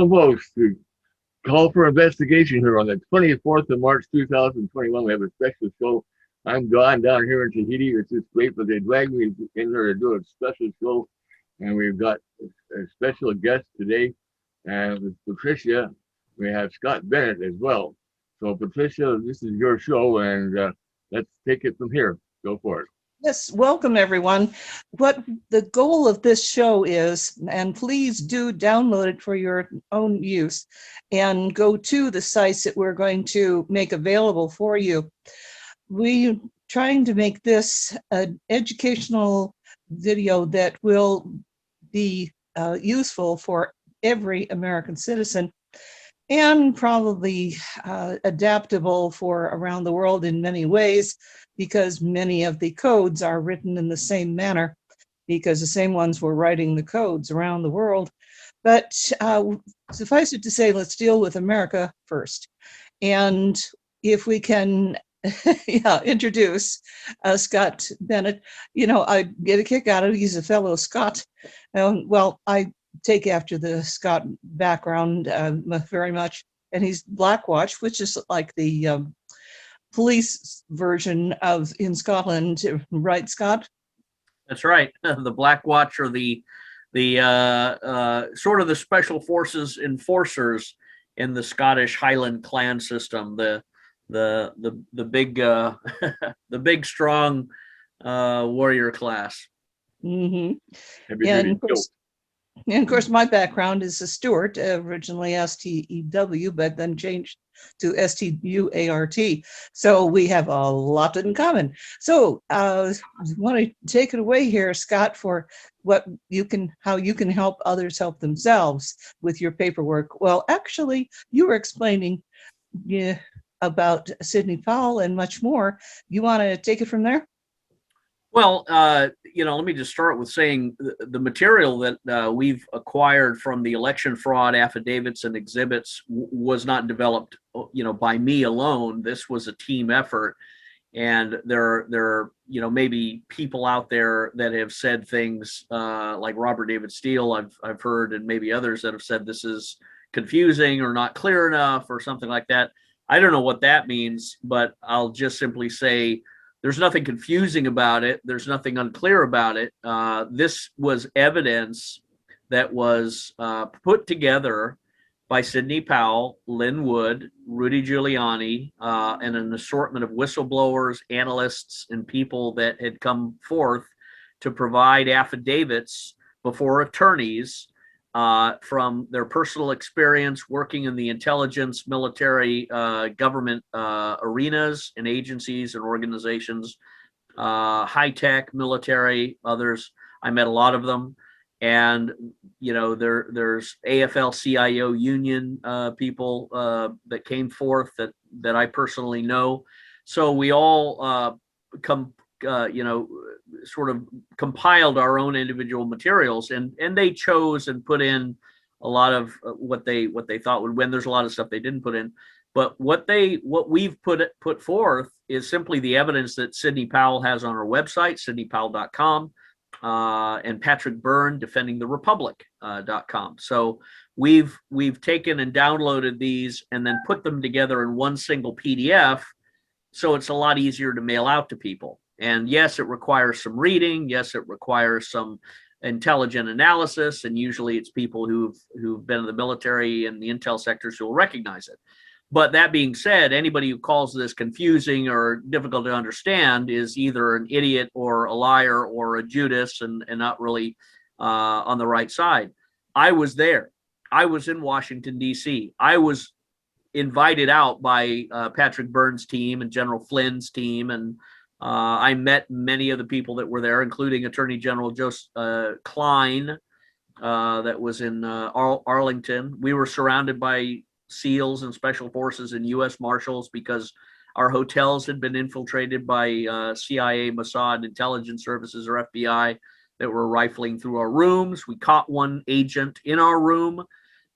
special host to call for investigation here on the 24th of March 2021. We have a special show. I'm gone down here in Tahiti. It's just great, but they dragged me in here to do a special show. And we've got a special guest today. And with Patricia, we have Scott Bennett as well. So Patricia, this is your show, and let's take it from here. Go for it. Yes, welcome everyone. What the goal of this show is, and please do download it for your own use and go to the sites that we're going to make available for you. We're trying to make this an educational video that will be useful for every American citizen and probably adaptable for around the world in many ways, because many of the codes are written in the same manner, because the same ones were writing the codes around the world. But suffice it to say, let's deal with America first. And if we can introduce Scott Bennett, I get a kick out of it. He's a fellow Scot. Well, I take after the Scott background very much. And he's Blackwatch, which is like the police version of in Scotland, right, Scott? That's right. The Blackwatch are the sort of the special forces enforcers in the Scottish Highland clan system. The big the big strong warrior class. Mm-hmm. And of course, my background is a Stewart, originally STEW, but then changed to STUART. So we have a lot in common. So I want to take it away here, Scott, for how you can help others help themselves with your paperwork. Well, actually, you were explaining about Sidney Powell and much more. You want to take it from there? Well, let me just start with saying the material that we've acquired from the election fraud affidavits and exhibits was not developed, by me alone. This was a team effort, and there are maybe people out there that have said things like Robert David Steele. I've heard, and maybe others that have said this is confusing or not clear enough or something like that. I don't know what that means, but I'll just simply say, there's nothing confusing about it. There's nothing unclear about it. This was evidence that was put together by Sidney Powell, Lynn Wood, Rudy Giuliani, and an assortment of whistleblowers, analysts, and people that had come forth to provide affidavits before attorneys from their personal experience working in the intelligence, military, government arenas and agencies and organizations, high-tech, military, others. I met a lot of them. And, there's AFL-CIO union people that came forth that I personally know. So we all sort of compiled our own individual materials, and they chose and put in a lot of what they thought would win. There's a lot of stuff they didn't put in, but what we've put forth is simply the evidence that Sidney Powell has on our website, sydneypowell.com, and Patrick Byrne, defendingtherepublic.com. So we've taken and downloaded these and then put them together in one single PDF, so it's a lot easier to mail out to people. And yes, it requires some reading. Yes, it requires some intelligent analysis. And usually it's people who've been in the military and the intel sectors who will recognize it. But that being said, anybody who calls this confusing or difficult to understand is either an idiot or a liar or a Judas and not really on the right side. I was there. I was in Washington, D.C. I was invited out by Patrick Byrne's team and General Flynn's team, and I met many of the people that were there, including Attorney General Joseph Klein, that was in Arlington. We were surrounded by SEALs and Special Forces and U.S. Marshals because our hotels had been infiltrated by CIA, Mossad, intelligence services, or FBI that were rifling through our rooms. We caught one agent in our room.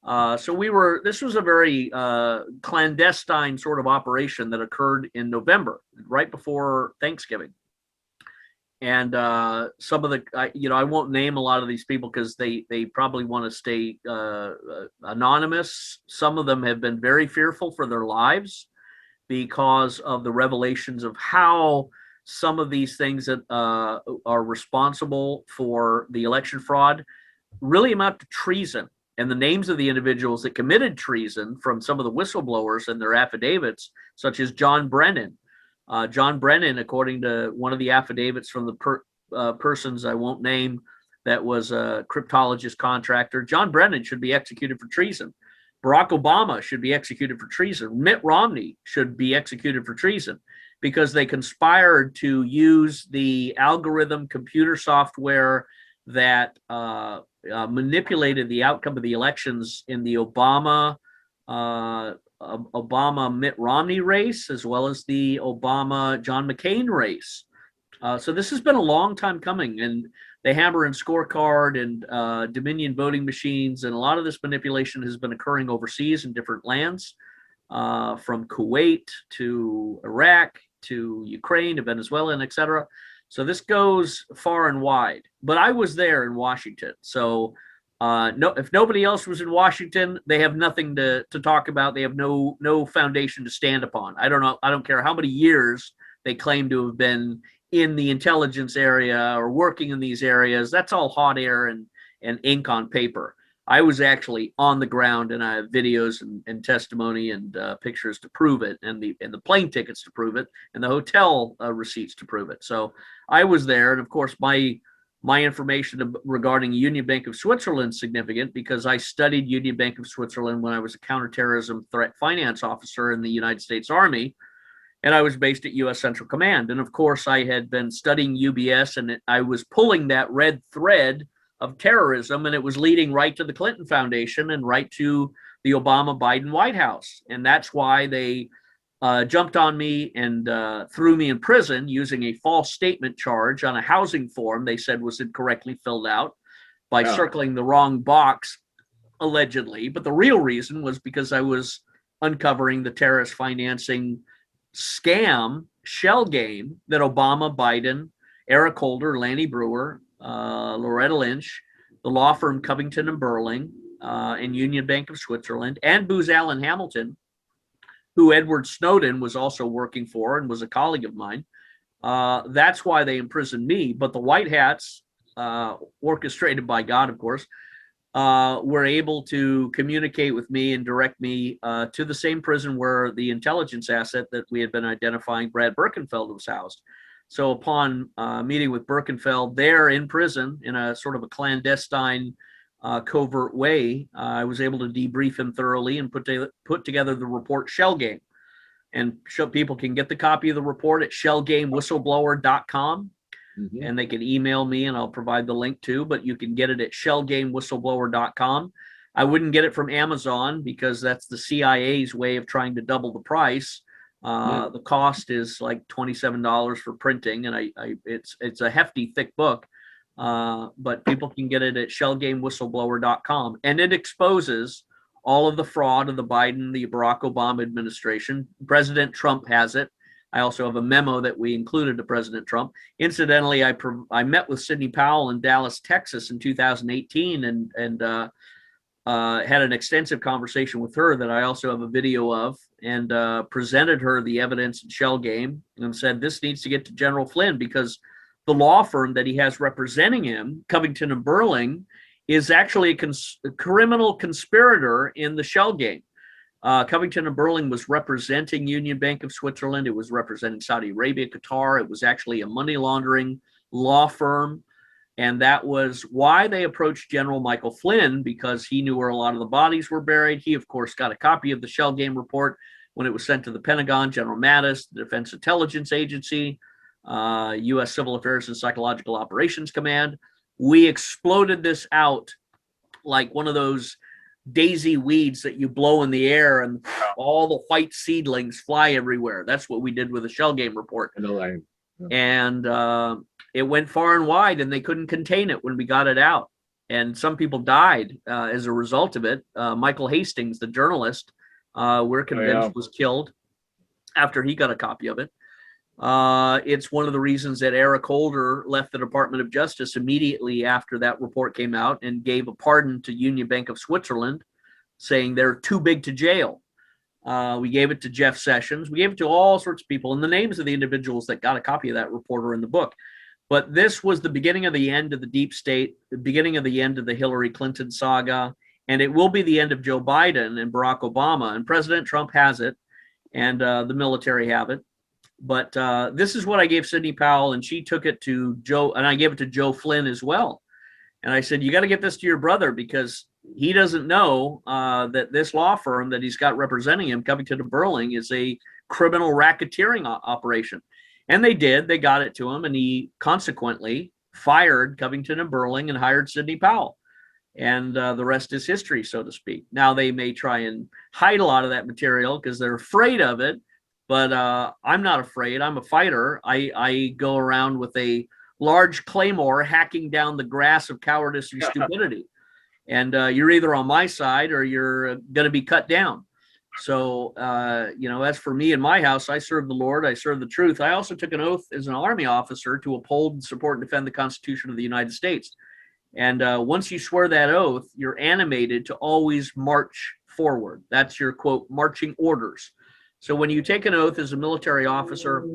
So this was a very clandestine sort of operation that occurred in November, right before Thanksgiving. And some of the, I won't name a lot of these people because they probably want to stay anonymous. Some of them have been very fearful for their lives because of the revelations of how some of these things that are responsible for the election fraud really amount to treason. And the names of the individuals that committed treason from some of the whistleblowers and their affidavits, such as John Brennan. John Brennan, according to one of the affidavits from the persons I won't name, that was a cryptologist contractor, John Brennan should be executed for treason. Barack Obama should be executed for treason. Mitt Romney should be executed for treason because they conspired to use the algorithm computer software that manipulated the outcome of the elections in the Obama Mitt Romney race, as well as the Obama John McCain race. So this has been a long time coming, and the hammer and scorecard and Dominion voting machines, and a lot of this manipulation has been occurring overseas in different lands, from Kuwait to Iraq to Ukraine to Venezuela, and etc. So this goes far and wide. But I was there in Washington, so if nobody else was in Washington, they have nothing to talk about. They have no foundation to stand upon. I don't know. I don't care how many years they claim to have been in the intelligence area or working in these areas. That's all hot air and ink on paper. I was actually on the ground, and I have videos and testimony and pictures to prove it, and the plane tickets to prove it, and the hotel receipts to prove it. So I was there, and of course my information regarding Union Bank of Switzerland is significant because I studied Union Bank of Switzerland when I was a counterterrorism threat finance officer in the United States Army, and I was based at U.S. Central Command. And of course, I had been studying UBS, and I was pulling that red thread of terrorism, and it was leading right to the Clinton Foundation and right to the Obama-Biden White House. And that's why they jumped on me and threw me in prison using a false statement charge on a housing form they said was incorrectly filled out by circling the wrong box, allegedly. But the real reason was because I was uncovering the terrorist financing scam shell game that Obama, Biden, Eric Holder, Lanny Brewer, Loretta Lynch, the law firm Covington and Burling, and Union Bank of Switzerland, and Booz Allen Hamilton, who Edward Snowden was also working for and was a colleague of mine. That's why they imprisoned me. But the White Hats, orchestrated by God, of course, were able to communicate with me and direct me to the same prison where the intelligence asset that we had been identifying, Brad Birkenfeld, was housed. So upon meeting with Birkenfeld there in prison in a sort of a clandestine, covert way, I was able to debrief him thoroughly and put together the report Shell Game. And people can get the copy of the report at shellgamewhistleblower.com. Mm-hmm. And they can email me and I'll provide the link too, but you can get it at shellgamewhistleblower.com. I wouldn't get it from Amazon because that's the CIA's way of trying to double the price. The cost is like $27 for printing, and it's a hefty, thick book. But people can get it at shellgamewhistleblower.com, and it exposes all of the fraud of the Barack Obama administration. President Trump has it. I also have a memo that we included to President Trump. Incidentally, I met with Sidney Powell in Dallas, Texas in 2018 and had an extensive conversation with her that I also have a video of, and presented her the evidence in Shell Game and said this needs to get to General Flynn because the law firm that he has representing him, Covington and Burling, is actually a criminal conspirator in the Shell Game. Covington and Burling was representing Union Bank of Switzerland. It was representing Saudi Arabia, Qatar. It was actually a money laundering law firm. And that was why they approached General Michael Flynn, because he knew where a lot of the bodies were buried. He, of course, got a copy of the Shell Game report when it was sent to the Pentagon, General Mattis, the Defense Intelligence Agency, U.S. Civil Affairs and Psychological Operations Command. We exploded this out like one of those daisy weeds that you blow in the air and all the white seedlings fly everywhere. That's what we did with the Shell Game report. And it went far and wide, and they couldn't contain it when we got it out. And some people died as a result of it. Michael Hastings, the journalist, we're convinced was killed after he got a copy of it. It's one of the reasons that Eric Holder left the Department of Justice immediately after that report came out and gave a pardon to Union Bank of Switzerland, saying they're too big to jail. We gave it to Jeff Sessions. We gave it to all sorts of people, and the names of the individuals that got a copy of that report are in the book. But this was the beginning of the end of the deep state, the beginning of the end of the Hillary Clinton saga, and it will be the end of Joe Biden and Barack Obama. And President Trump has it, and the military have it. But this is what I gave Sidney Powell, and she took it to Joe, and I gave it to Joe Flynn as well. And I said, you got to get this to your brother, because he doesn't know that this law firm that he's got representing him, Covington and Burling, is a criminal racketeering operation. And they did. They got it to him, and he consequently fired Covington and Burling and hired Sidney Powell. And the rest is history, so to speak. Now, they may try and hide a lot of that material because they're afraid of it, but I'm not afraid. I'm a fighter. I go around with a large claymore hacking down the grass of cowardice and stupidity. And you're either on my side or you're going to be cut down. So, as for me in my house, I serve the Lord, I serve the truth. I also took an oath as an Army officer to uphold, support, and defend the Constitution of the United States. And once you swear that oath, you're animated to always march forward. That's your, quote, marching orders. So when you take an oath as a military officer,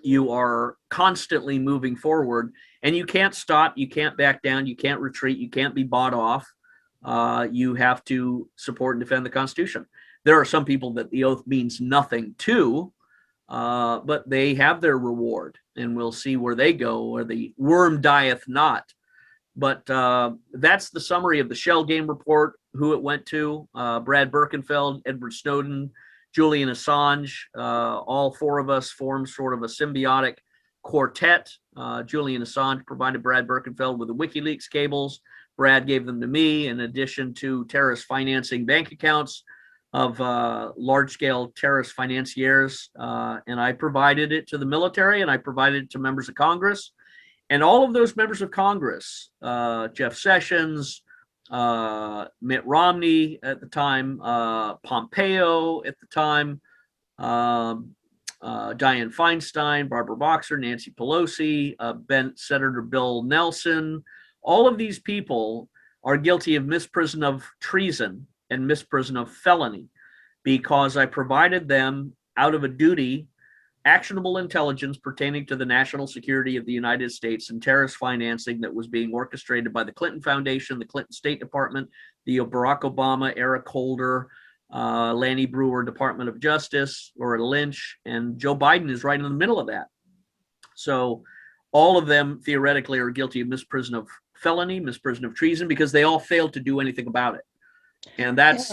you are constantly moving forward, and you can't stop, you can't back down, you can't retreat, you can't be bought off. You have to support and defend the Constitution. There are some people that the oath means nothing to, but they have their reward, and we'll see where they go, where the worm dieth not. But that's the summary of the Shell Game report, who it went to: Brad Birkenfeld, Edward Snowden, Julian Assange. All four of us formed sort of a symbiotic quartet. Julian Assange provided Brad Birkenfeld with the WikiLeaks cables. Brad gave them to me, in addition to terrorist financing bank accounts of large-scale terrorist financiers. And I provided it to the military, and I provided it to members of Congress. And all of those members of Congress, Jeff Sessions, Mitt Romney at the time, Pompeo at the time, Dianne Feinstein, Barbara Boxer, Nancy Pelosi, Senator Bill Nelson, all of these people are guilty of misprision of treason and misprision of felony, because I provided them, out of a duty, actionable intelligence pertaining to the national security of the United States and terrorist financing that was being orchestrated by the Clinton Foundation, the Clinton State Department, the Barack Obama, Eric Holder, Lanny Brewer Department of Justice, Laura Lynch, and Joe Biden is right in the middle of that. So all of them theoretically are guilty of misprision of felony, misprision of treason, because they all failed to do anything about it. And that's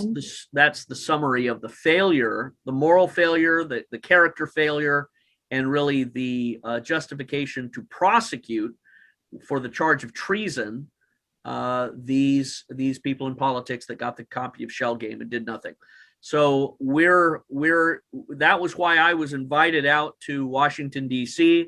the summary of the failure, the moral failure, the character failure, and really the justification to prosecute for the charge of treason these people in politics that got the copy of Shell Game and did nothing. So that was why I was invited out to Washington, D.C.,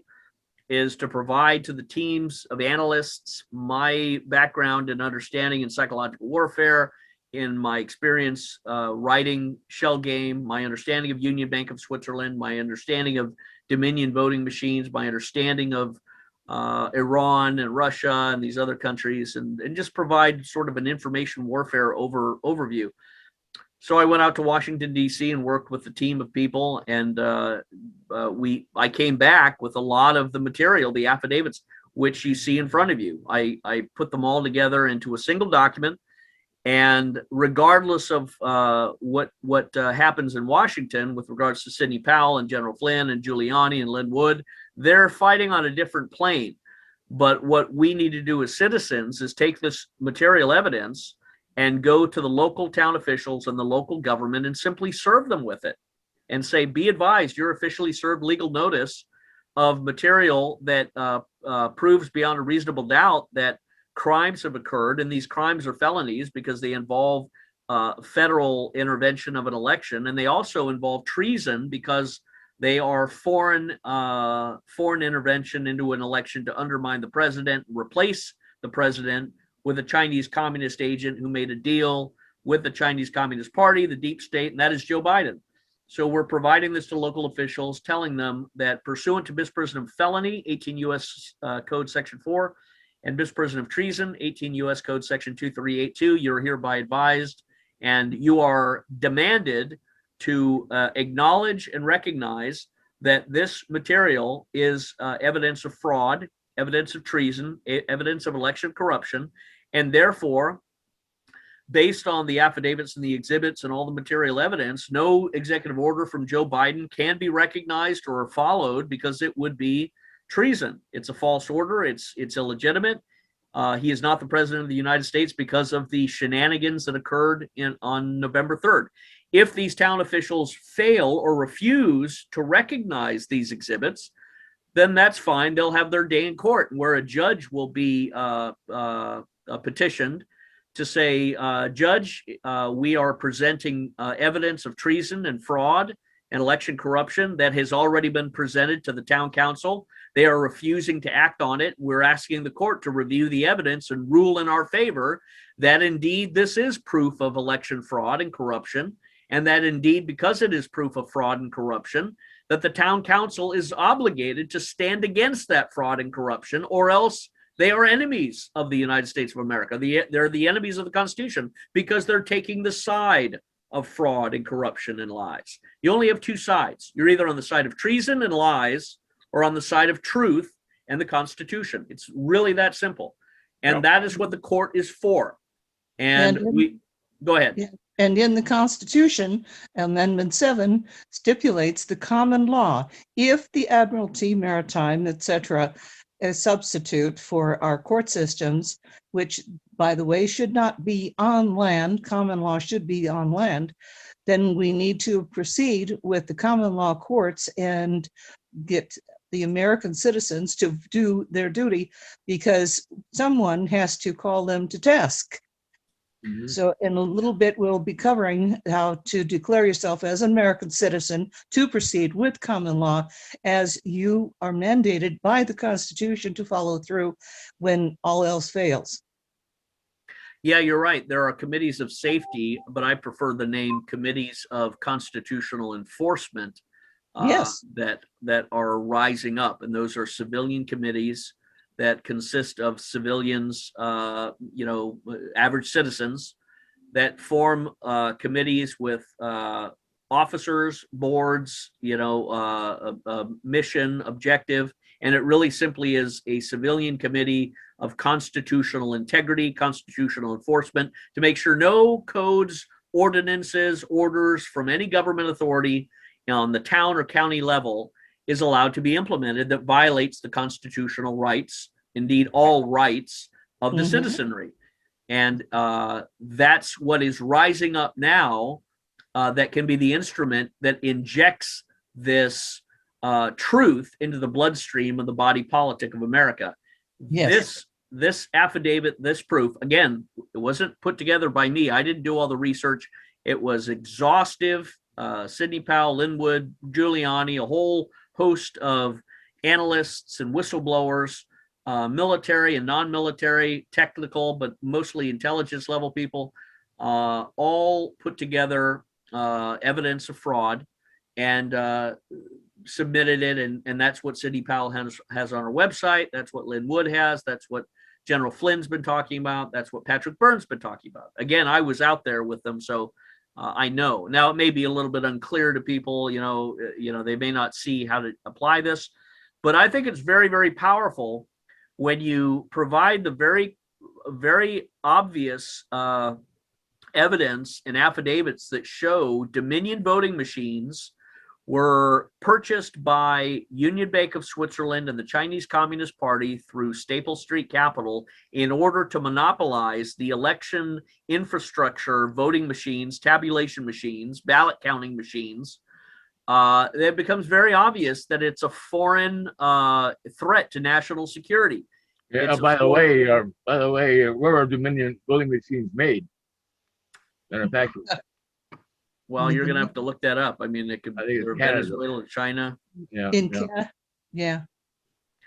is to provide to the teams of analysts my background and understanding in psychological warfare, in my experience writing Shell Game, my understanding of Union Bank of Switzerland, my understanding of Dominion voting machines, my understanding of Iran and Russia and these other countries, and just provide sort of an information warfare overview. So I went out to Washington, D.C. and worked with a team of people, and I came back with a lot of the material, the affidavits, which you see in front of you. I put them all together into a single document. And regardless of what happens in Washington with regards to Sidney Powell and General Flynn and Giuliani and Lynn Wood, they're fighting on a different plane. But what we need to do as citizens is take this material evidence and go to the local town officials and the local government and simply serve them with it and say, be advised, you're officially served legal notice of material that proves beyond a reasonable doubt that crimes have occurred, and these crimes are felonies because they involve federal intervention of an election, and they also involve treason because they are foreign intervention into an election to undermine the president, replace the president with a Chinese communist agent who made a deal with the Chinese Communist Party, the deep state, and that is Joe Biden. So we're providing this to local officials, telling them that pursuant to misprision of felony, 18 U.S. Code Section 4, and misprision of treason, 18 U.S. Code Section 2382, you're hereby advised, and you are demanded to acknowledge and recognize that this material is evidence of fraud, evidence of treason, evidence of election corruption, and therefore, based on the affidavits and the exhibits and all the material evidence, no executive order from Joe Biden can be recognized or followed because it would be treason. It's a false order. It's illegitimate. He is not the president of the United States because of the shenanigans that occurred on November 3rd. If these town officials fail or refuse to recognize these exhibits, then that's fine. They'll have their day in court, where a judge will be petitioned to say, Judge, we are presenting evidence of treason and fraud and election corruption that has already been presented to the town council. They are refusing to act on it. We're asking the court to review the evidence and rule in our favor that indeed this is proof of election fraud and corruption, and that indeed, because it is proof of fraud and corruption, that the town council is obligated to stand against that fraud and corruption, or else they are enemies of the United States of America. They're the enemies of the Constitution because they're taking the side of fraud and corruption and lies. You only have two sides. You're either on the side of treason and lies or on the side of truth and the Constitution. It's really that simple. And that is what the court is for. And go ahead. Yeah. And in the Constitution, Amendment 7 stipulates the common law. If the Admiralty, Maritime, etc., a substitute for our court systems, which, by the way, should not be on land, common law should be on land, then we need to proceed with the common law courts and get the American citizens to do their duty, because someone has to call them to task. Mm-hmm. So in a little bit, we'll be covering how to declare yourself as an American citizen to proceed with common law, as you are mandated by the Constitution to follow through when all else fails. Yeah, you're right. There are committees of safety, but I prefer the name committees of constitutional enforcement yes. that are rising up. And those are civilian committees that consist of civilians, average citizens, that form committees with officers, boards, a mission, objective, and it really simply is a civilian committee of constitutional integrity, constitutional enforcement, to make sure no codes, ordinances, orders from any government authority on the town or county level is allowed to be implemented that violates the constitutional rights, indeed all rights of the citizenry. And that's what is rising up now, that can be the instrument that injects this truth into the bloodstream of the body politic of America. Yes. This affidavit, this proof, again, it wasn't put together by me. I didn't do all the research. It was exhaustive. Sidney Powell, Linwood, Giuliani, a whole host of analysts and whistleblowers, military and non-military, technical, but mostly intelligence level people, all put together evidence of fraud and submitted it. And that's what Sidney Powell has on her website. That's what Linwood has. That's what General Flynn's been talking about. That's what Patrick Byrne's been talking about. Again, I was out there with them, so I know. Now, it may be a little bit unclear to people, they may not see how to apply this, but I think it's very, very powerful when you provide the very, very obvious evidence and affidavits that show Dominion voting machines were purchased by Union Bank of Switzerland and the Chinese Communist Party through Staple Street Capital in order to monopolize the election infrastructure, voting machines, tabulation machines, ballot counting machines. It becomes very obvious that it's a foreign threat to national security. Yeah. By the way, where are Dominion voting machines made? Manufactured. Well, you're going to have to look that up. I mean, it could be Venezuela, China. Yeah. Yeah.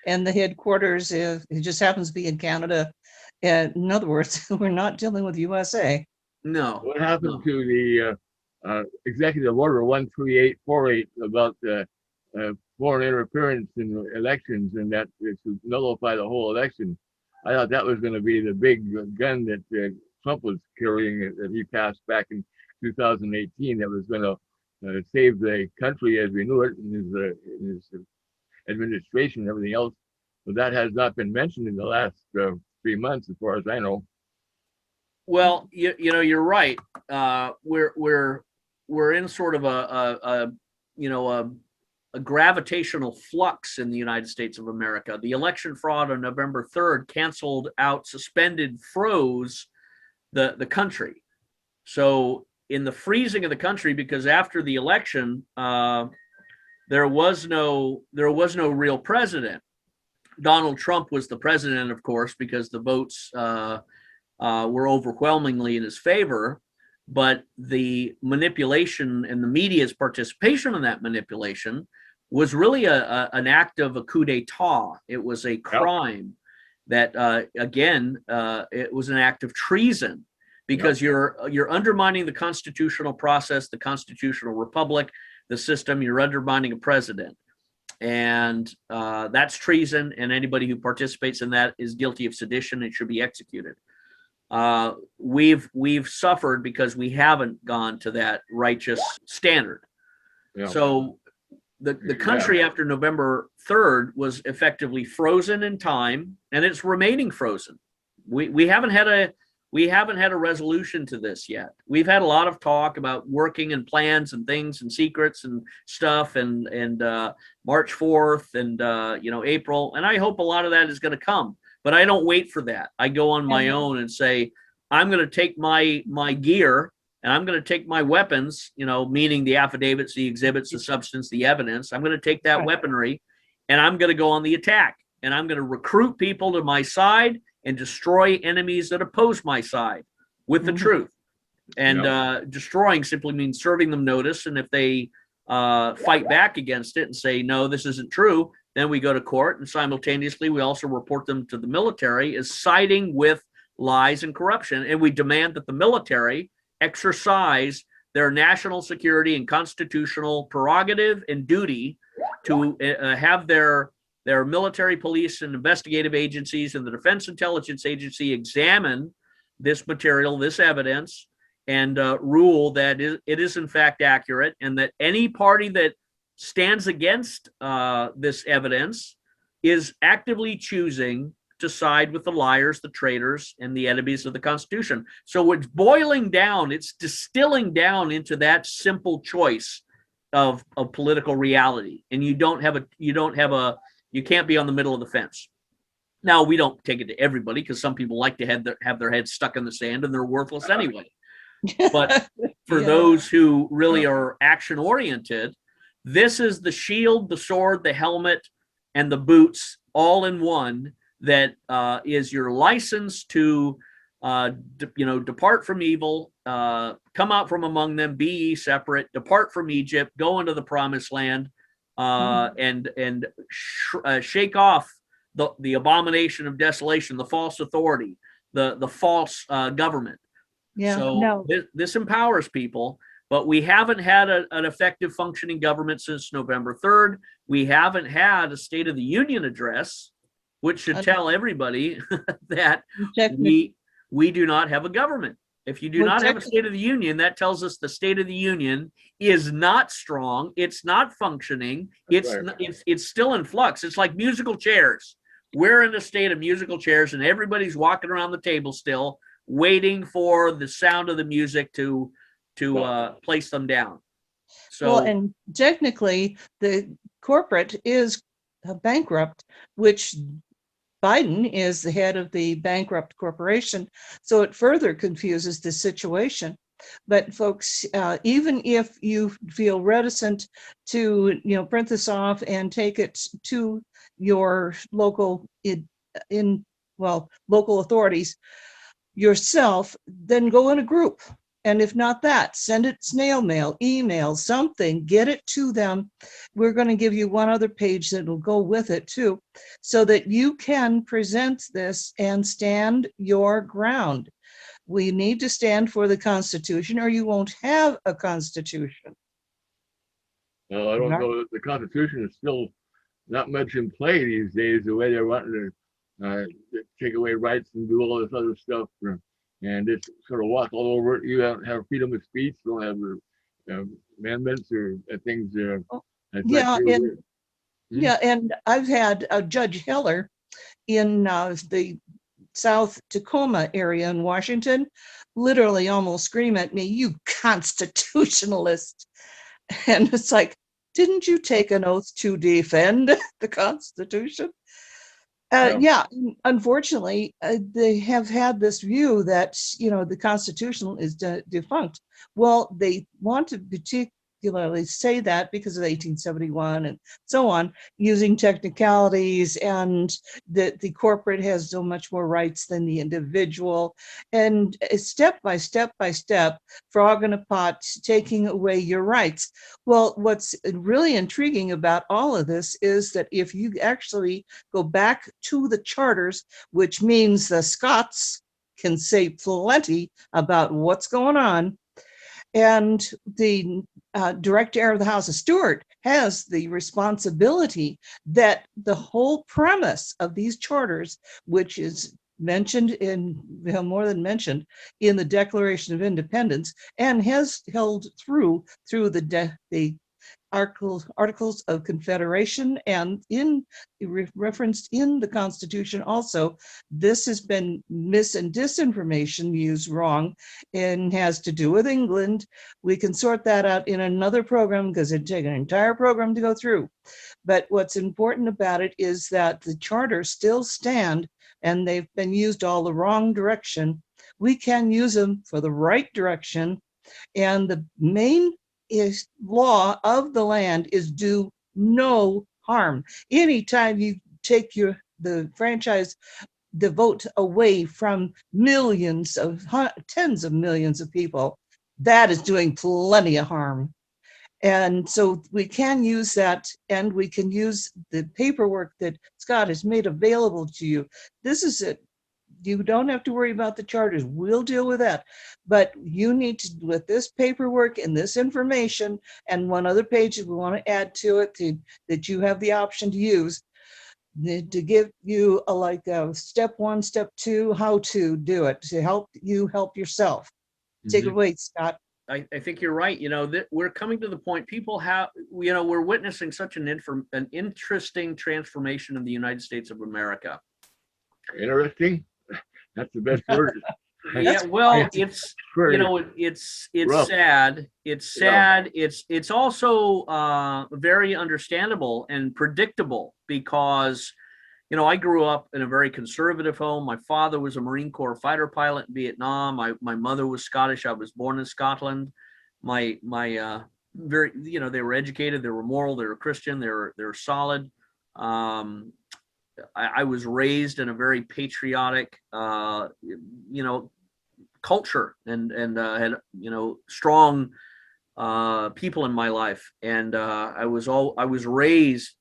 And the headquarters, it just happens to be in Canada. In other words, we're not dealing with USA. No. What happened to Executive Order 13848 about foreign interference in elections, and that is to nullify the whole election. I thought that was going to be the big gun that Trump was carrying that he passed back in 2018 that was going to save the country as we knew it in his administration and everything else. But that has not been mentioned in the last 3 months, as far as I know. Well, you know, you're right. We're in sort of a gravitational flux in the United States of America. The election fraud on November 3rd canceled out, suspended, froze the country. So in the freezing of the country, because after the election, there was no real president. Donald Trump was the president, of course, because the votes were overwhelmingly in his favor. But the manipulation and the media's participation in that manipulation was really an act of a coup d'etat. It was a crime that, again, it was an act of treason, because you're undermining the constitutional process, the constitutional republic, the system. You're undermining a president, and that's treason. And anybody who participates in that is guilty of sedition and should be executed. We've suffered because we haven't gone to that righteous standard. Yeah. So the country after November 3rd was effectively frozen in time, and it's remaining frozen. We haven't had a resolution to this yet. We've had a lot of talk about working and plans and things and secrets and stuff, and March 4th and April, and I hope a lot of that is going to come. But I don't wait for that. I go on my own and say, I'm going to take my gear and I'm going to take my weapons, meaning the affidavits, the exhibits, the substance, the evidence. I'm going to take that weaponry and I'm going to go on the attack, and I'm going to recruit people to my side and destroy enemies that oppose my side with the truth. And destroying simply means serving them notice. And if they fight back against it and say, no, this isn't true, then we go to court, and simultaneously we also report them to the military as siding with lies and corruption. And we demand that the military exercise their national security and constitutional prerogative and duty to have their military, police, and investigative agencies and the Defense Intelligence Agency examine this material, this evidence, and rule that it is in fact accurate, and that any party that stands against this evidence is actively choosing to side with the liars, the traitors, and the enemies of the Constitution. So it's boiling down, it's distilling down into that simple choice of political reality. And you can't be on the middle of the fence. Now, we don't take it to everybody, because some people like to have their heads stuck in the sand and they're worthless anyway. But for those who really are action oriented, this is the shield, the sword, the helmet, and the boots all in one that is your license to, depart from evil, come out from among them, be ye separate, depart from Egypt, go into the promised land, and shake off the abomination of desolation, the false authority, the false government. This empowers people. But we haven't had an effective functioning government since November 3rd. We haven't had a State of the Union address, which should tell everybody that we do not have a government. If you do not have a State of the Union, that tells us the State of the Union is not strong. It's not functioning. It's still in flux. It's like musical chairs. We're in a state of musical chairs, and everybody's walking around the table still, waiting for the sound of the music to place them down. So, and technically the corporate is bankrupt, which Biden is the head of the bankrupt corporation. So it further confuses the situation. But folks, even if you feel reticent to, print this off and take it to your local local authorities yourself, then go in a group. And if not that, send it snail mail, email, something, get it to them. We're going to give you one other page that will go with it too, so that you can present this and stand your ground. We need to stand for the Constitution, or you won't have a Constitution. Well, I don't Right. know that the Constitution is still not much in play these days, the way they're wanting to take away rights and do all this other stuff and just sort of walk all over it. You don't have freedom of speech, you don't have amendments or things. I thought Yeah, they and were- yeah, and I've had Judge Heller in the South Tacoma area in Washington literally almost scream at me, "You constitutionalist." And it's like, didn't you take an oath to defend the Constitution? Yeah. Yeah, unfortunately, they have had this view that, the Constitution is defunct. Well, they want to particularly say that because of 1871 and so on, using technicalities, and that the corporate has so much more rights than the individual. And step by step by step, frog in a pot, taking away your rights. Well, what's really intriguing about all of this is that if you actually go back to the charters, which means the Scots can say plenty about what's going on. And the direct heir of the House of Stuart has the responsibility that the whole premise of these charters, which is mentioned in, more than mentioned, in the Declaration of Independence, and has held through the Articles of Confederation, and referenced in the Constitution also. This has been mis and disinformation used wrong and has to do with England. We can sort that out in another program because it'd take an entire program to go through. But what's important about it is that the charters still stand, and they've been used all the wrong direction. We can use them for the right direction. And the main law of the land is do no harm. Anytime you take the franchise, the vote away from millions of tens of millions of people, that is doing plenty of harm. And so we can use that, and we can use the paperwork that Scott has made available to you. This is it. You don't have to worry about the charters. We'll deal with that. But you need to, with this paperwork and this information, and one other page that we want to add to it that you have the option to use, to give you a step 1, step 2, how to do it, to help you help yourself. Take it away, Scott. I think you're right. That we're coming to the point, people have, we're witnessing such an interesting transformation in the United States of America. Interesting. That's the best word. Yeah, well, it's rough. sad. It's sad. It's also very understandable and predictable because, I grew up in a very conservative home. My father was a Marine Corps fighter pilot in Vietnam. My mother was Scottish. I was born in Scotland. My they were educated. They were moral. They were Christian. They were solid. I was raised in a very patriotic, culture, and had strong people in my life, and I was raised.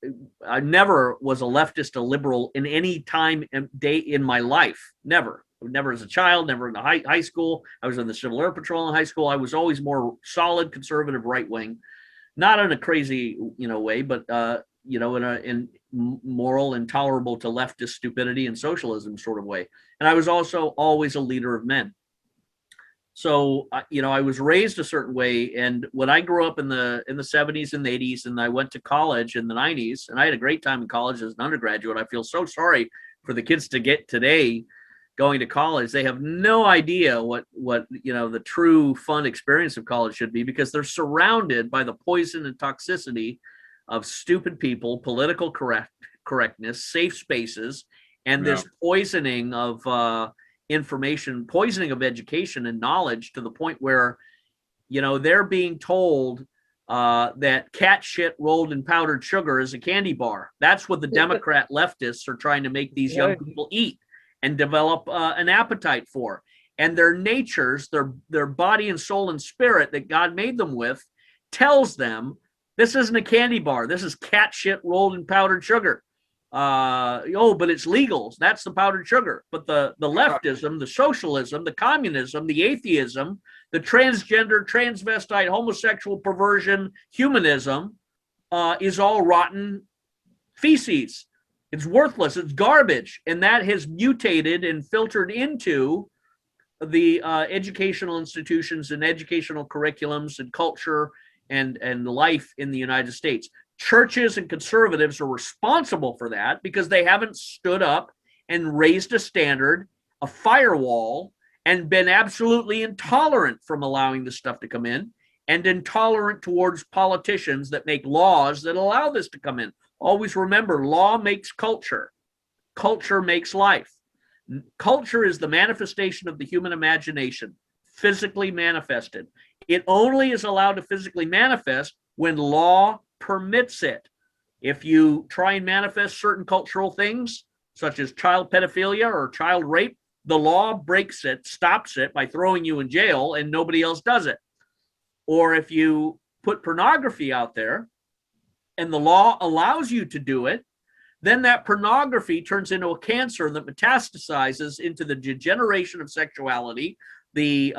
I never was a leftist, a liberal in any time and day in my life. Never as a child. Never in the high school. I was in the Civil Air Patrol in high school. I was always more solid, conservative, right wing, not in a crazy way, but in moral and tolerable to leftist stupidity and socialism sort of way. And I was also always a leader of men. So, I was raised a certain way. And when I grew up in the 70s and the 80s, and I went to college in the 90s, and I had a great time in college as an undergraduate. I feel so sorry for the kids to get today going to college. They have no idea what the true fun experience of college should be, because they're surrounded by the poison and toxicity of stupid people, political correctness, safe spaces, and this poisoning of information, poisoning of education and knowledge, to the point where, they're being told that cat shit rolled in powdered sugar is a candy bar. That's what the Democrat leftists are trying to make these young people eat and develop an appetite for. And their natures, their body and soul and spirit that God made them with, tells them, this isn't a candy bar. This is cat shit rolled in powdered sugar. oh, but it's legal. That's the powdered sugar. But the leftism, the socialism, the communism, the atheism, the transgender, transvestite, homosexual perversion, humanism is all rotten feces. It's worthless. It's garbage. And that has mutated and filtered into the educational institutions and educational curriculums and culture and life in the United States. Churches and conservatives are responsible for that because they haven't stood up and raised a standard, a firewall, and been absolutely intolerant from allowing this stuff to come in, and intolerant towards politicians that make laws that allow this to come in. Always remember, law makes culture. Culture makes life. Culture is the manifestation of the human imagination, physically manifested. It only is allowed to physically manifest when law permits it. If you try and manifest certain cultural things, such as child pedophilia or child rape, the law breaks it, stops it by throwing you in jail, and nobody else does it. Or if you put pornography out there and the law allows you to do it, then that pornography turns into a cancer that metastasizes into the degeneration of sexuality, the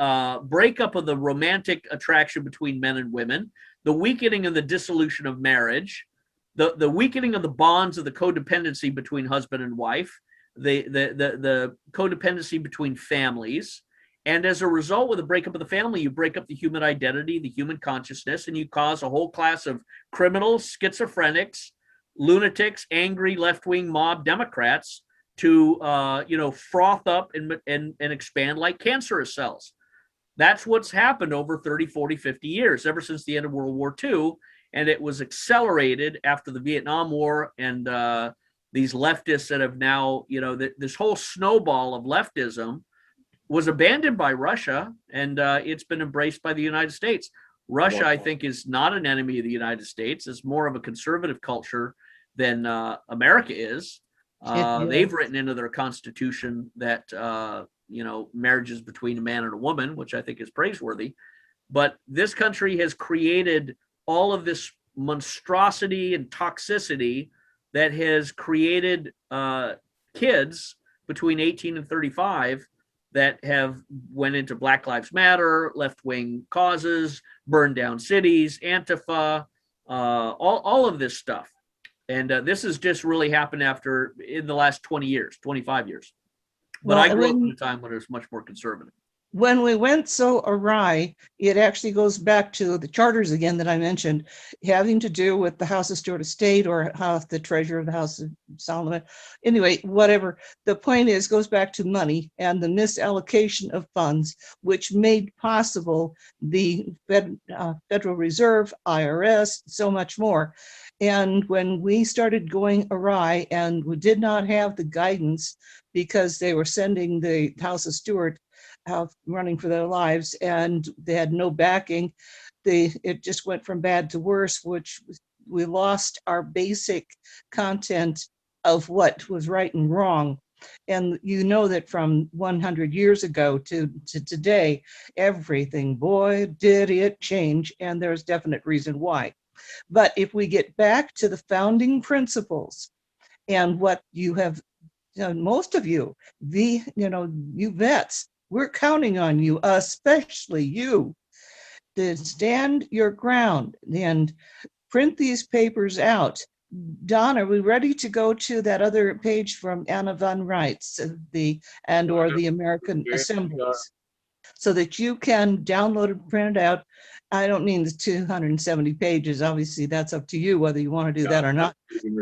breakup of the romantic attraction between men and women, the weakening and the dissolution of marriage, the weakening of the bonds of the codependency between husband and wife, the codependency between families. And as a result, with the breakup of the family, you break up the human identity, the human consciousness, and you cause a whole class of criminals, schizophrenics, lunatics, angry left-wing mob Democrats to froth up and expand like cancerous cells. That's what's happened over 30, 40, 50 years, ever since the end of World War II. And it was accelerated after the Vietnam War and these leftists that have now, this whole snowball of leftism was abandoned by Russia, and it's been embraced by the United States. Russia, I think, is not an enemy of the United States. It's more of a conservative culture than America is. They've written into their constitution that marriages between a man and a woman, which I think is praiseworthy. But this country has created all of this monstrosity and toxicity that has created kids between 18 and 35 that have went into Black Lives Matter, left-wing causes, burned down cities, Antifa, all of this stuff. And this has just really happened in the last 20 years, 25 years. But I grew up in a time when it was much more conservative. When we went so awry, it actually goes back to the charters again that I mentioned, having to do with the House of Stuart Estate or the treasurer of the House of Solomon. Anyway, whatever. The point is, goes back to money and the misallocation of funds, which made possible the Federal Reserve, IRS, so much more. And when we started going awry and we did not have the guidance because they were sending the House of Stuart running for their lives and they had no backing, it just went from bad to worse, which we lost our basic content of what was right and wrong. And you know that from 100 years ago to today, everything, boy, did it change, and there's definite reason why. But if we get back to the founding principles and what you have, most of you, you vets, we're counting on you, especially you, to stand your ground and print these papers out. Don, are we ready to go to that other page from Anna von Reitz, the American Assemblies, so that you can download and print it out? I don't mean the 270 pages. Obviously, that's up to you whether you want to do that or not.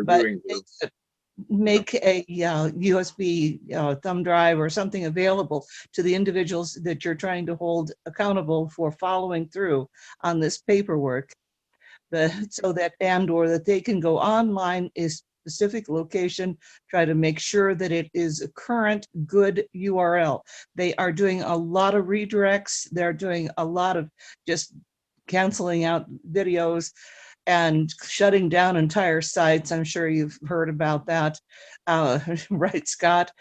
But make a USB thumb drive or something available to the individuals that you're trying to hold accountable for following through on this paperwork, so that that they can go online, a specific location, try to make sure that it is a current good URL. They are doing a lot of redirects. They're doing a lot of just canceling out videos and shutting down entire sites. I'm sure you've heard about that, right, Scott?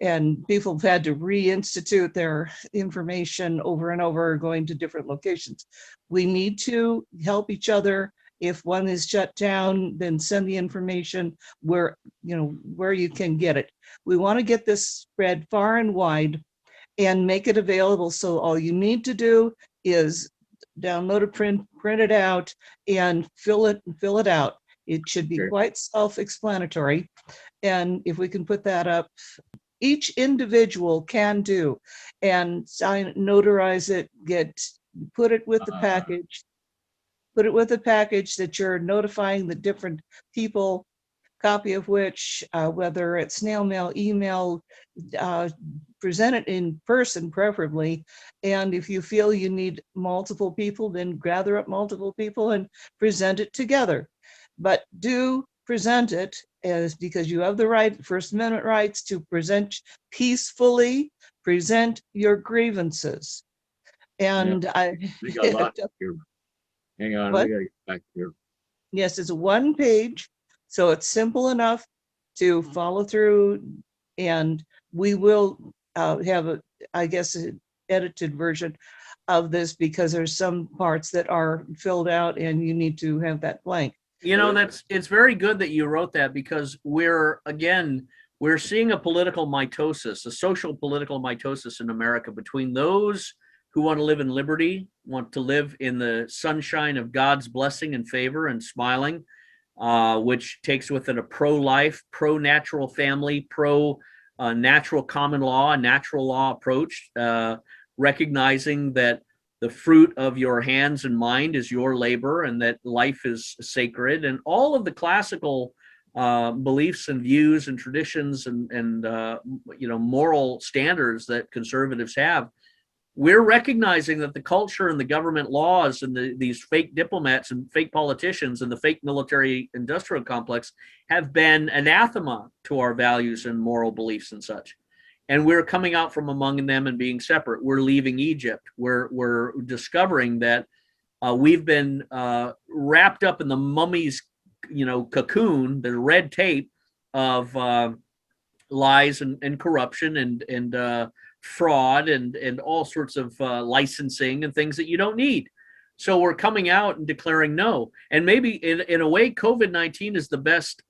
And people have had to reinstitute their information over and over, going to different locations. We need to help each other If one is shut down, then send the information where, where you can get it. We want to get this spread far and wide and make it available. So all you need to do is download a print it out and fill it out. It should be Okay. quite self-explanatory. And if we can put that up, each individual can do and sign, notarize it, put it with the package. Put it with a package that you're notifying the different people, copy of which, whether it's snail mail, email, present it in person preferably. And if you feel you need multiple people, then gather up multiple people and present it together. But do present it because you have the right, First Amendment rights to present peacefully, present your grievances. And I got a lot here. Hang on, What? I gotta get back here. Yes, it's a one page, so it's simple enough to follow through. And we will have a, I guess, an edited version of this because there's some parts that are filled out and you need to have that blank. It's very good that you wrote that, because we're seeing a political mitosis, a social political mitosis in America between those who want to live in liberty, want to live in the sunshine of God's blessing and favor and smiling, which takes with it a pro-life, pro-natural family, pro-natural common law, a natural law approach, recognizing that the fruit of your hands and mind is your labor and that life is sacred, and all of the classical beliefs and views and traditions and moral standards that conservatives have. We're recognizing that the culture and the government laws and these fake diplomats and fake politicians and the fake military industrial complex have been anathema to our values and moral beliefs and such. And we're coming out from among them and being separate. We're leaving Egypt. We're discovering that we've been wrapped up in the mummy's, cocoon, the red tape of lies and corruption and fraud and all sorts of licensing and things that you don't need. So we're coming out and declaring no. And maybe in a way, COVID-19 is the best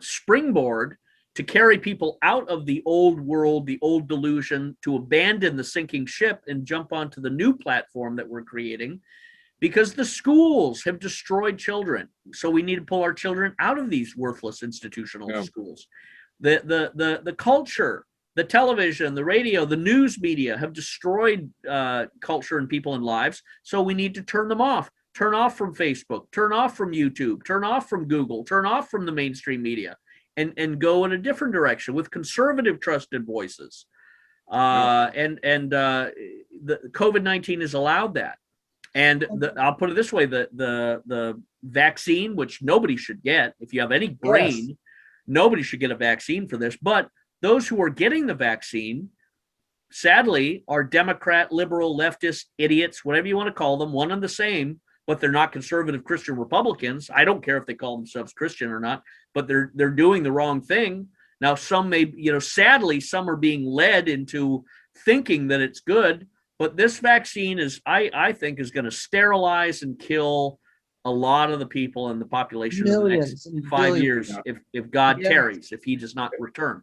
springboard to carry people out of the old world, the old delusion, to abandon the sinking ship and jump onto the new platform that we're creating, because the schools have destroyed children. So we need to pull our children out of these worthless institutional schools. The culture, the television, the radio, the news media have destroyed culture and people and lives. So we need to turn them off. Turn off from Facebook, turn off from YouTube, turn off from Google, turn off from the mainstream media, and go in a different direction with conservative trusted voices. The COVID-19 has allowed that. And I'll put it this way, the vaccine, which nobody should get, if you have any brain, nobody should get a vaccine for this. But those who are getting the vaccine, sadly, are Democrat, liberal, leftist, idiots, whatever you want to call them, one and the same, but they're not conservative Christian Republicans. I don't care if they call themselves Christian or not, but they're doing the wrong thing. Now, some may, sadly, some are being led into thinking that it's good, but this vaccine is, I think, is going to sterilize and kill a lot of the people in the population in the next 5 years, if God tarries, if he does not return.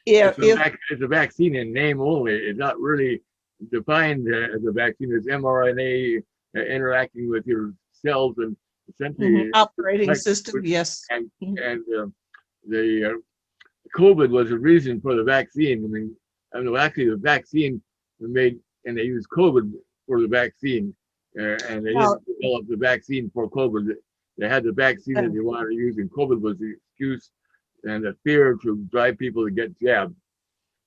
It's a vaccine in name only. It's not really defined as a vaccine. It's mRNA interacting with your cells and essentially operating system. Yes. And the COVID was a reason for the vaccine. Actually the vaccine was made, and they used COVID for the vaccine, and they didn't develop the vaccine for COVID. They had the vaccine that they wanted to use, and COVID was the excuse and the fear to drive people to get jabbed.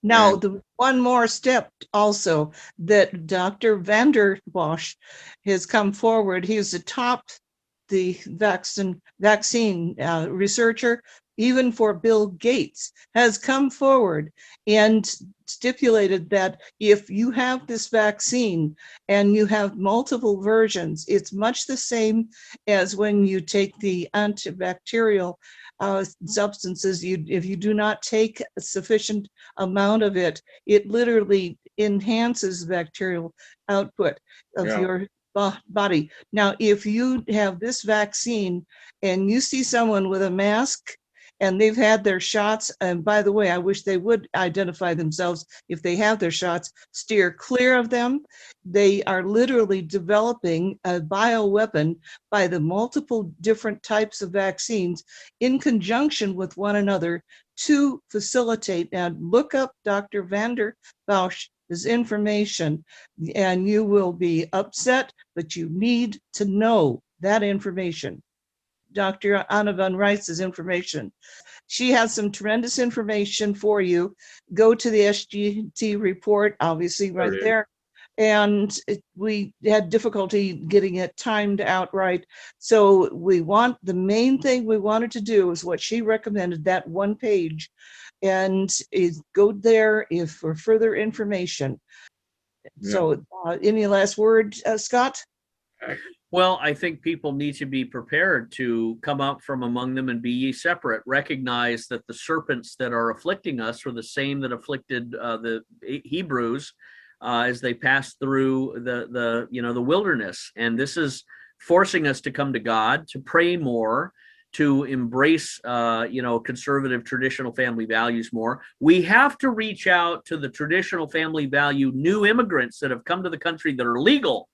Now, the one more step also that Dr. Vander Bosch has come forward. He's the vaccine researcher, even for Bill Gates, has come forward and stipulated that if you have this vaccine and you have multiple versions, it's much the same as when you take the antibacterial substances. If you do not take a sufficient amount of it, it literally enhances bacterial output of body. Now, if you have this vaccine and you see someone with a mask and they've had their shots, and by the way, I wish they would identify themselves if they have their shots, steer clear of them. They are literally developing a bioweapon by the multiple different types of vaccines in conjunction with one another to facilitate. And look up Dr. Vander Bausch's information, and you will be upset, but you need to know that information. Dr. Anna van Rijs's information. She has some tremendous information for you. Go to the SGT report, obviously right there. And we had difficulty getting it timed out right. So the main thing we wanted to do is what she recommended, that one page, and go there for further information. Yeah. So any last word, Scott? Well, I think people need to be prepared to come out from among them and be ye separate. Recognize that the serpents that are afflicting us are the same that afflicted the Hebrews as they passed through the wilderness. And this is forcing us to come to God, to pray more, to embrace conservative traditional family values more. We have to reach out to the traditional family value new immigrants that have come to the country that are legal.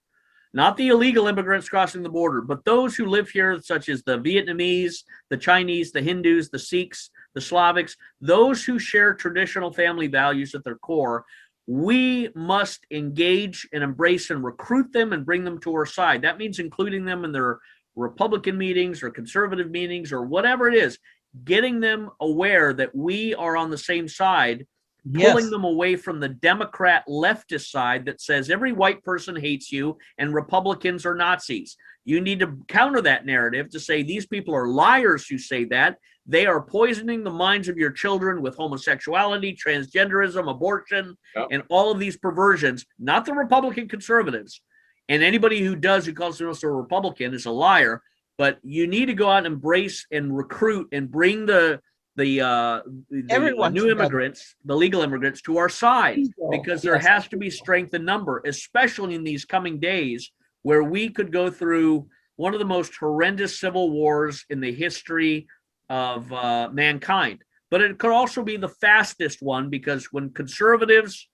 Not the illegal immigrants crossing the border, but those who live here, such as the Vietnamese, the Chinese, the Hindus, the Sikhs, the Slavics, those who share traditional family values at their core. We must engage and embrace and recruit them and bring them to our side. That means including them in their Republican meetings or conservative meetings or whatever it is, getting them aware that we are on the same side. Yes. Pulling them away from the Democrat leftist side that says every white person hates you and Republicans are Nazis. You need to counter that narrative to say these people are liars who say that. They are poisoning the minds of your children with homosexuality, transgenderism, abortion, and all of these perversions, not the Republican conservatives. And anybody who calls themselves a Republican is a liar. But you need to go out and embrace and recruit and bring the new immigrants, the legal immigrants, to our side, because there has to be strength in number, especially in these coming days where we could go through one of the most horrendous civil wars in the history of mankind. But it could also be the fastest one, because when conservatives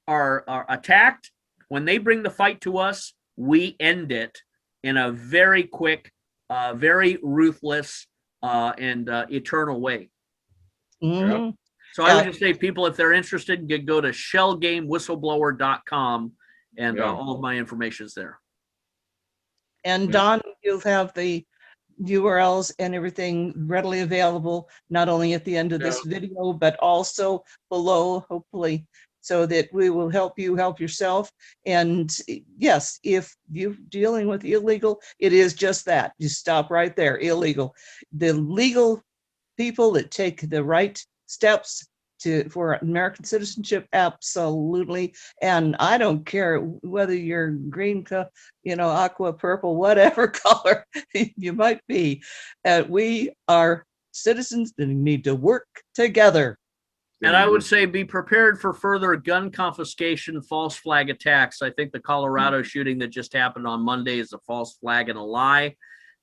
are attacked, when they bring the fight to us, we end it in a very quick, very ruthless, and eternal way. Mm-hmm. So I would just say, people, if they're interested, can go to shellgamewhistleblower.com, and all of my information is there. And Don, you'll have the URLs and everything readily available, not only at the end of this video, but also below, hopefully, so that we will help you help yourself. And yes, if you're dealing with illegal, it is just that. You stop right there, illegal. The legal people that take the right steps for American citizenship, absolutely. And I don't care whether you're green, aqua, purple, whatever color you might be. We are citizens that need to work together. And I would say be prepared for further gun confiscation, false flag attacks. I think the Colorado shooting that just happened on Monday is a false flag and a lie.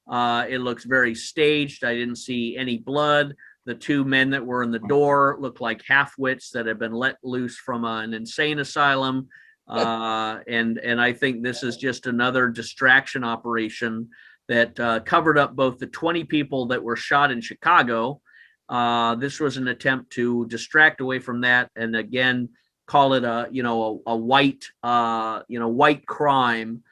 It looks very staged. I didn't see any blood. The two men that were in the door looked like half-wits that had been let loose from an insane asylum. And I think this is just another distraction operation that covered up both the 20 people that were shot in Chicago. This was an attempt to distract away from that, and again, call it a white crime.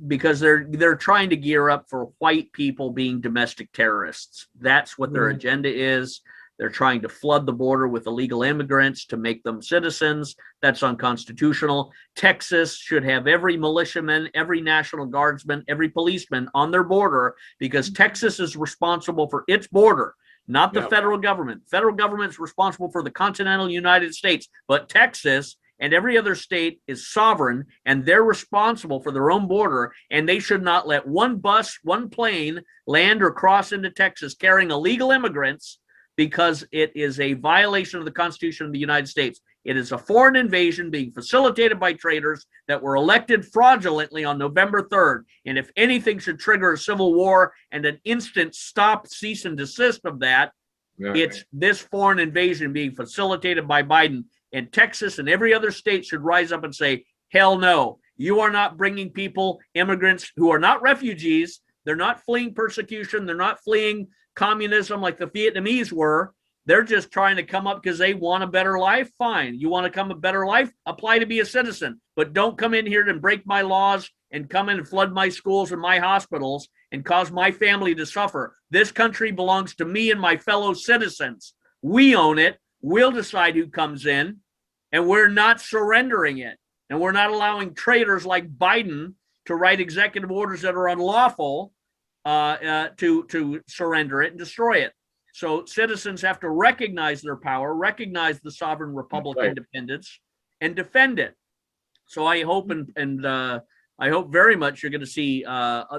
Because they're trying to gear up for white people being domestic terrorists. That's what their agenda is. They're trying to flood the border with illegal immigrants to make them citizens. That's unconstitutional. Texas should have every militiaman, every National Guardsman, every policeman on their border, because Texas is responsible for its border, not the federal government. Federal government is responsible for the continental United States, but Texas and every other state is sovereign, and they're responsible for their own border, and they should not let one bus, one plane land or cross into Texas carrying illegal immigrants, because it is a violation of the Constitution of the United States. It is a foreign invasion being facilitated by traitors that were elected fraudulently on November 3rd. And if anything should trigger a civil war and an instant stop, cease, and desist of that, it's this foreign invasion being facilitated by Biden. And Texas and every other state should rise up and say, hell no, you are not bringing people, immigrants who are not refugees. They're not fleeing persecution. They're not fleeing communism like the Vietnamese were. They're just trying to come up because they want a better life. Fine. You want to come a better life? Apply to be a citizen. But don't come in here and break my laws and come in and flood my schools and my hospitals and cause my family to suffer. This country belongs to me and my fellow citizens. We own it. We'll decide who comes in, and we're not surrendering it. And we're not allowing traitors like Biden to write executive orders that are unlawful to surrender it and destroy it. So citizens have to recognize their power, recognize the sovereign republic independence, and defend it. So I hope and I hope very much you're going to see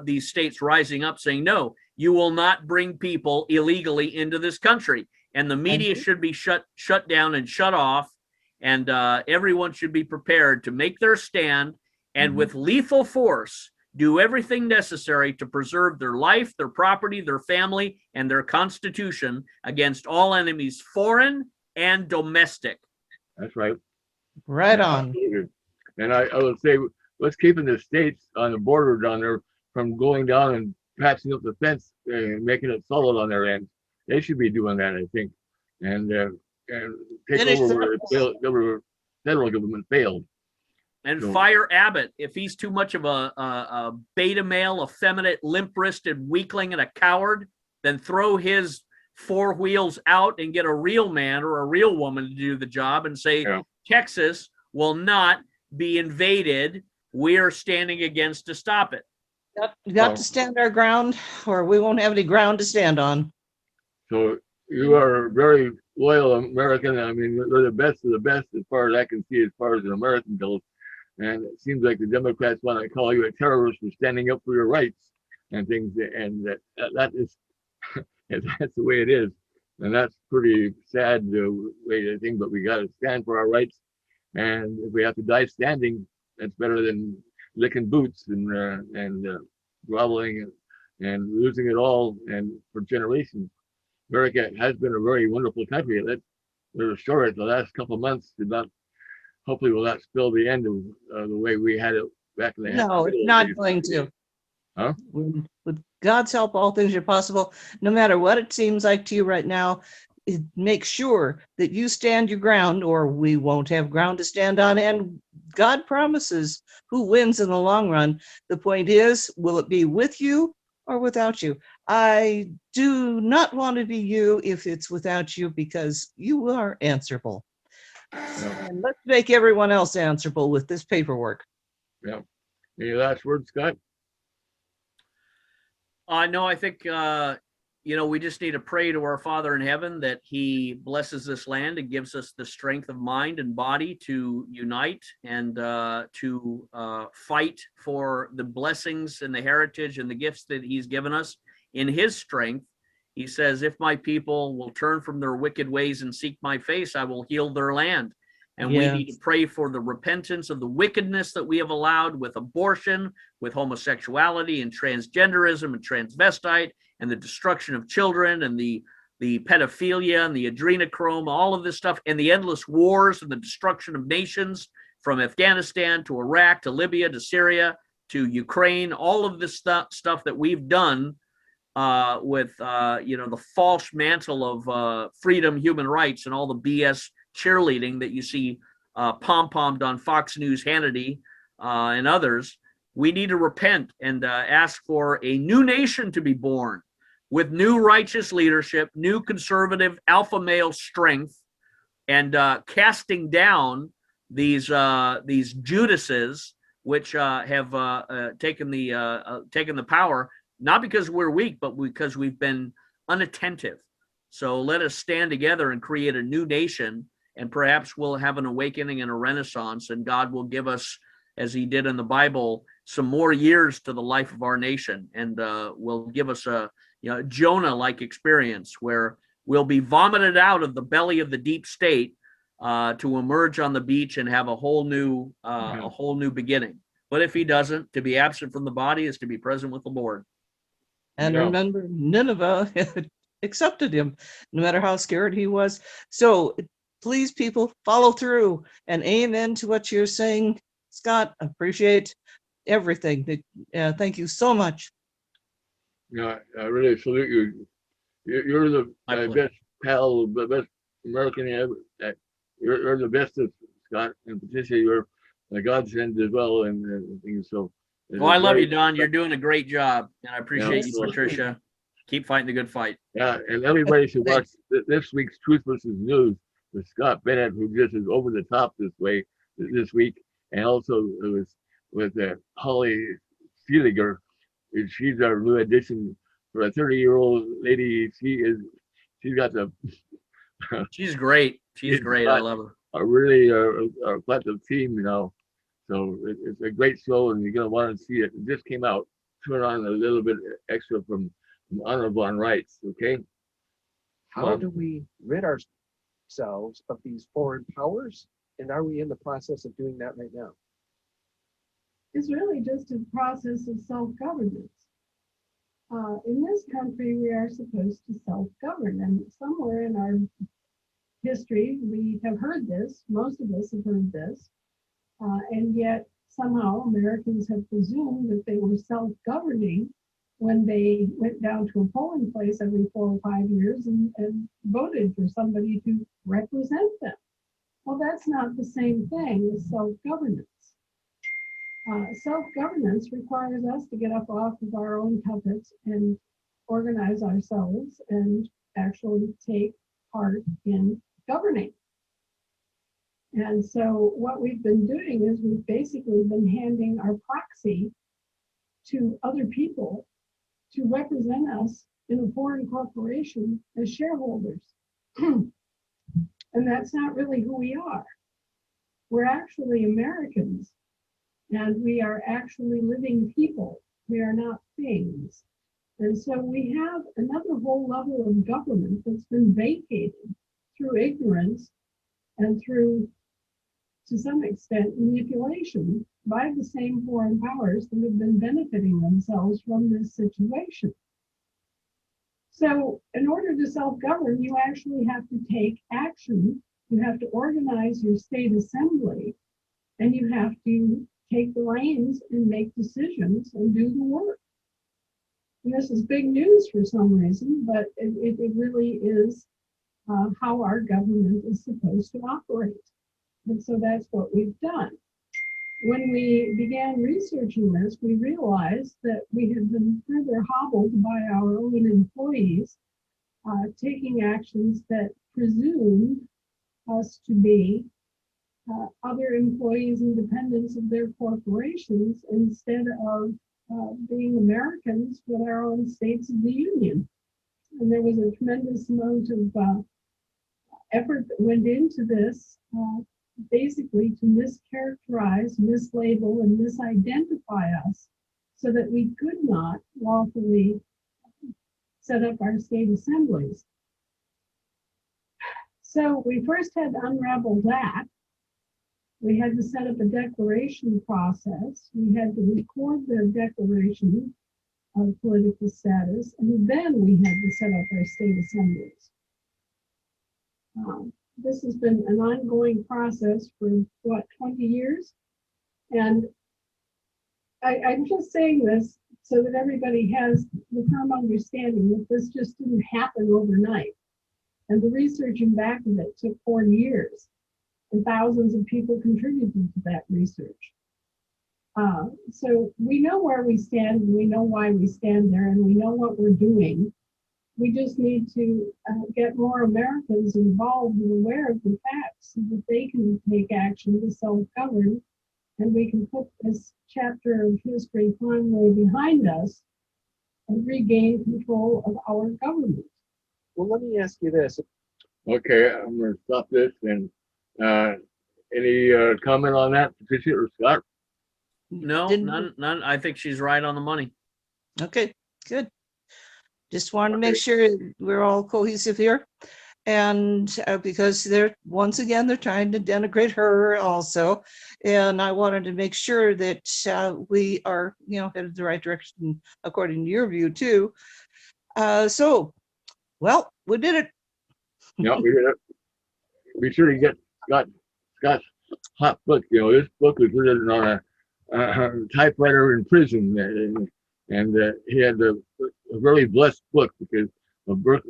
these states rising up saying, no, you will not bring people illegally into this country. And the media should be shut down and shut off. And everyone should be prepared to make their stand and with lethal force do everything necessary to preserve their life, their property, their family, and their constitution against all enemies, foreign and domestic. That's right. Right on. And I would say, let's keep the states on the border down there from going down and patching up the fence and making it solid on their end. They should be doing that, I think. And take over where the federal government failed. And fire Abbott. If he's too much of a beta male, effeminate, limp-wristed weakling and a coward, then throw his four wheels out and get a real man or a real woman to do the job and say, Texas will not be invaded. We are standing against to stop it. We got to stand our ground, or we won't have any ground to stand on. So you are very loyal American. I mean, they're the best of the best as far as I can see, as far as an American goes. And it seems like the Democrats want to call you a terrorist for standing up for your rights and things. And that is, that's the way it is. And that's pretty sad the way to think, but we got to stand for our rights. And if we have to die standing, that's better than licking boots and groveling and losing it all and for generations. America has been a very wonderful country. There's a story the last couple of months did not, hopefully will not spill the end of the way we had it back in the No, it's not going to. Huh? With God's help, all things are possible. No matter what it seems like to you right now, make sure that you stand your ground, or we won't have ground to stand on. And God promises who wins in the long run. The point is, will it be with you or without you? I do not want to be you if it's without you, because you are answerable. And let's make everyone else answerable with this paperwork. Yeah. Any last words, Scott? No, I think, we just need to pray to our Father in heaven that he blesses this land and gives us the strength of mind and body to unite and to fight for the blessings and the heritage and the gifts that he's given us in his strength. He says, if my people will turn from their wicked ways and seek my face, I will heal their land. And we need to pray for the repentance of the wickedness that we have allowed with abortion, with homosexuality and transgenderism and transvestite, and the destruction of children and the pedophilia and the adrenochrome, all of this stuff, and the endless wars and the destruction of nations from Afghanistan to Iraq to Libya to Syria to Ukraine, all of this stuff that we've done with the false mantle of freedom, human rights, and all the BS cheerleading that you see pom-pommed on Fox News, Hannity, and others. We need to repent and ask for a new nation to be born with new righteous leadership, new conservative alpha male strength, and casting down these Judases, which have taken the power, not because we're weak, but because we've been unattentive. So let us stand together and create a new nation, and perhaps we'll have an awakening and a renaissance, and God will give us, as he did in the Bible, some more years to the life of our nation, and will give us a Jonah-like experience where we'll be vomited out of the belly of the deep state to emerge on the beach and have a whole new beginning. But if he doesn't, to be absent from the body is to be present with the Lord. And Yeah. remember, Nineveh accepted him, no matter how scared he was. So please, people, follow through and amen to what you're saying. Scott, appreciate everything. Thank you so much. Yeah, I really salute you. You're the best pal, the best American ever. You're the best of Scott, and particularly you're a godsend as well, and things. So. Well, I love you, Don. You're doing a great job, and I appreciate Yeah, you, Patricia. Keep fighting the good fight. Yeah, and everybody should watch this week's Truth versus News with Scott Bennett, who just is over the top this week, and also it was with Holly Seeliger. She's our new addition for a 30-year-old lady. She's got the. She's great. She's great. I love her. A really collective team, you know. So it's a great show, and you're gonna want to see it. It just came out. Turn on a little bit extra from Honorable on Rights, okay? How do we rid ourselves of these foreign powers? And are we in the process of doing that right now? It's really just a process of self-governance. In this country, we are supposed to self-govern, and somewhere in our history, we have heard this. Most of us have heard this. And yet somehow Americans have presumed that they were self-governing when they went down to a polling place every 4 or 5 years and voted for somebody to represent them. Well, that's not the same thing as self-governance. Self-governance requires us to get up off of our own puppets and organize ourselves and actually take part in governing. And so what we've been doing is we've basically been handing our proxy to other people to represent us in a foreign corporation as shareholders. And that's not really who we are. We're actually Americans, and we are actually living people. We are not things. And so we have another whole level of government that's been vacated through ignorance and through, to some extent, manipulation by the same foreign powers that have been benefiting themselves from this situation. So in order to self-govern, you actually have to take action. You have to organize your state assembly, and you have to take the reins and make decisions and do the work. And this is big news for some reason, but it really is how our government is supposed to operate. And so that's what we've done. When we began researching this, we realized that we had been further hobbled by our own employees taking actions that presumed us to be other employees and dependents of their corporations instead of being Americans with our own states of the Union. And there was a tremendous amount of effort that went into this, basically to mischaracterize, mislabel, and misidentify us so that we could not lawfully set up our state assemblies. So we first had to unravel that. We had to set up a declaration process. We had to record the declaration of political status, and then we had to set up our state assemblies. This has been an ongoing process for, 20 years? And I'm just saying this so that everybody has the firm understanding that this just didn't happen overnight. And the researching back of it took 40 years. And thousands of people contributed to that research. So we know where we stand, and we know why we stand there, and we know what we're doing. We just need to get more Americans involved and aware of the facts so that they can take action to self-govern, and we can put this chapter of history finally behind us and regain control of our government. Well, let me ask you this. Okay, I'm gonna stop this, and any comment on that, Patricia or Scott? No, Didn't- none. I think she's right on the money. Okay, good. Just want to make sure we're all cohesive here. And because once again, they're trying to denigrate her also. And I wanted to make sure that we are, headed the right direction according to your view too. So, well, we did it. Yeah, we did it. Be sure to get Scott's hot book. This book was written on a typewriter in prison, and he had a really blessed book because of birth.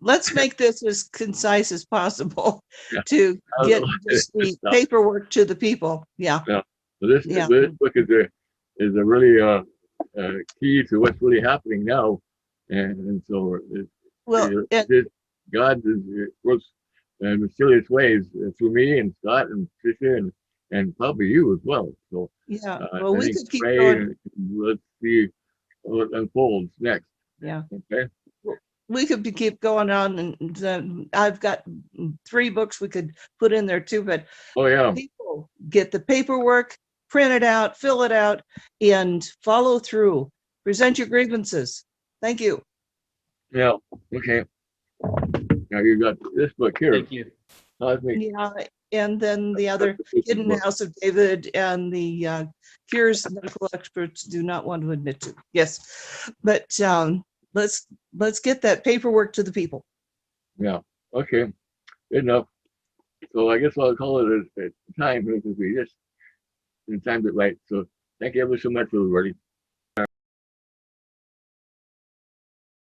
Let's make this as concise as possible Yeah. to get just the Stuff. paperwork to the people. Yeah. So this book is a really key to what's really happening now, and so Well, God works in mysterious ways through me and Scott and Tricia and probably you as well. So yeah. I Well, we think could keep pray going. and let's see what unfolds next. Yeah. Okay. We could keep going on, and I've got 3 books we could put in there too, but Oh yeah. people get the paperwork, print it out, fill it out, and follow through. Present your grievances. Thank you. Yeah. Okay. Now you got this book here. Thank you. Cosmic. Yeah, and then the other Hidden book. House of David and the cures medical experts do not want to admit to. Yes, but let's get that paperwork to the people. Yeah. Okay. Good enough. So I guess I'll call it a time because we just timed it right. So thank you ever so much, everybody.